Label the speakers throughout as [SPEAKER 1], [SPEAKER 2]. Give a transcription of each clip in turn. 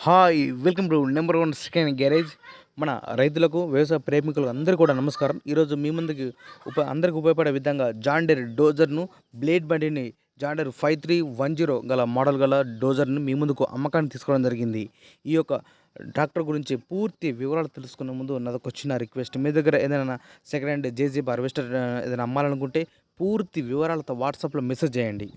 [SPEAKER 1] Hi welcome to number one second garage. మన రైతులకు వ్యవసాయ ప్రేమికులు అందరూ కూడా నమస్కారం. ఈరోజు మీ ముందుకి అందరికి ఉపయోగపడే విధంగా జాన్ డీర్ డోజర్ను, బ్లేడ్ బండిని, జాన్ డీర్ 5310 గల మోడల్ గల డోజర్ను మీ ముందుకు అమ్మకానికి తీసుకోవడం జరిగింది. ఈ యొక్క ట్రాక్టర్ గురించి పూర్తి వివరాలు తెలుసుకునే ముందు నాదొక చిన్న రిక్వెస్ట్. మీ దగ్గర ఏదైనా సెకండ్ హ్యాండ్ జేసీబీ హార్వెస్టర్ ఏదైనా అమ్మాలనుకుంటే పూర్తి వివరాలతో వాట్సాప్లో మెసేజ్ చేయండి.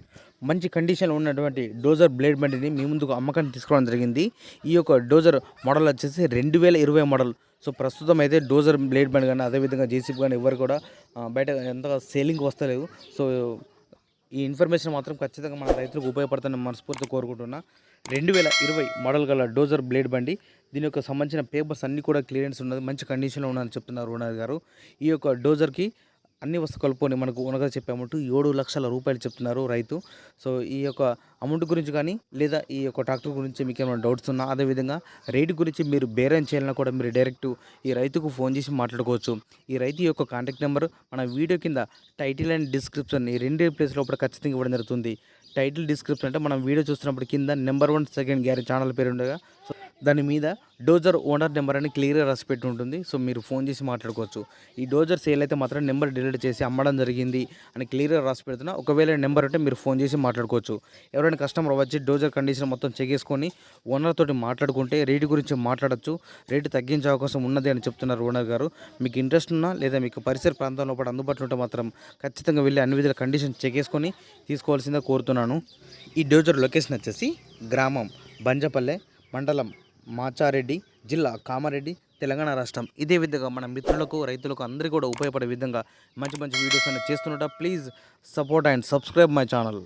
[SPEAKER 1] మంచి కండిషన్లో ఉన్నటువంటి డోజర్ బ్లేడ్ బండిని మీ ముందుకు అమ్మకానికి తీసుకోవడం జరిగింది. ఈ యొక్క డోజర్ మోడల్ వచ్చేసి 2020 మోడల్. సో ప్రస్తుతం అయితే డోజర్ బ్లేడ్ బండి కానీ అదేవిధంగా జేసీబీ కానీ ఎవరు కూడా బయట ఎంతగా సేలింగ్ వస్తలేవు. సో ఈ ఇన్ఫర్మేషన్ మాత్రం ఖచ్చితంగా మన రైతులకు ఉపయోగపడుతుందని మనస్ఫూర్తిగా కోరుకుంటున్నా. 2020 మోడల్ గల డోజర్ బ్లేడ్ బండి. దీని యొక్క సంబంధించిన పేపర్స్ అన్నీ కూడా క్లియరెన్స్ ఉన్నది, మంచి కండిషన్లో ఉన్నదని చెప్తున్నారు ఓనర్ గారు. ఈ యొక్క డోజర్కి అన్ని వస్తువులు కలుపుకొని మనకు ఓనర్గా చెప్పే అమౌంట్ 7 లక్షల రూపాయలు చెప్తున్నారు రైతు. సో ఈ యొక్క అమౌంట్ గురించి కానీ లేదా ఈ యొక్క ట్రాక్టర్ గురించి మీకు ఏమైనా డౌట్స్ ఉన్నా, అదేవిధంగా రేటు గురించి మీరు బేరం చేయాలన్నా కూడా మీరు డైరెక్ట్ ఈ రైతుకు ఫోన్ చేసి మాట్లాడుకోవచ్చు. ఈ రైతు యొక్క కాంటాక్ట్ నెంబర్ మన వీడియో కింద టైటిల్ అండ్ డిస్క్రిప్షన్ ఈ రెండు ప్లేస్ లోపల ఖచ్చితంగా ఇవ్వడం జరుగుతుంది. టైటిల్ డిస్క్రిప్షన్ అంటే మనం వీడియో చూస్తున్నప్పుడు కింద number one second garage channel పేరు ఉండగా సో దాని మీద డోజర్ ఓనర్ నెంబర్ అని క్లియర్గా రాసి పెట్టి ఉంటుంది. సో మీరు ఫోన్ చేసి మాట్లాడుకోవచ్చు. ఈ డోజర్ సేల్ అయితే మాత్రం నెంబర్ డిలీట్ చేసి అమ్మడం జరిగింది అని క్లియర్గా రాసి పెడుతున్నా. ఒకవేళ నెంబర్ ఉంటే మీరు ఫోన్ చేసి మాట్లాడుకోవచ్చు. ఎవరైనా కస్టమర్ వచ్చి డోజర్ కండిషన్ మొత్తం చెక్ చేసుకొని ఓనర్ తోటి మాట్లాడుకుంటే రేటు గురించి మాట్లాడచ్చు, రేటు తగ్గించే అవకాశం ఉన్నది అని చెప్తున్నారు ఓనర్ గారు. మీకు ఇంట్రెస్ట్ ఉన్నా లేదా మీకు పరిసర ప్రాంతంలో కూడా అందుబాటులో ఉంటే మాత్రం ఖచ్చితంగా వెళ్ళి అన్ని విధాల కండిషన్ చెక్ చేసుకొని తీసుకోవాల్సిందే కోరుతున్నాను. ఈ డోజర్ లొకేషన్ వచ్చేసి గ్రామం బంజపల్లె, మండలం మాచారెడ్డి, జిల్లా కామారెడ్డి, తెలంగాణ రాష్ట్రం. ఇదే విధంగా మన మిత్రులకు రైతులకు అందరికీ కూడా ఉపయోగపడే విధంగా మంచి మంచి వీడియోస్ అనేది చేస్తున్నట్టు. Please support and subscribe my channel.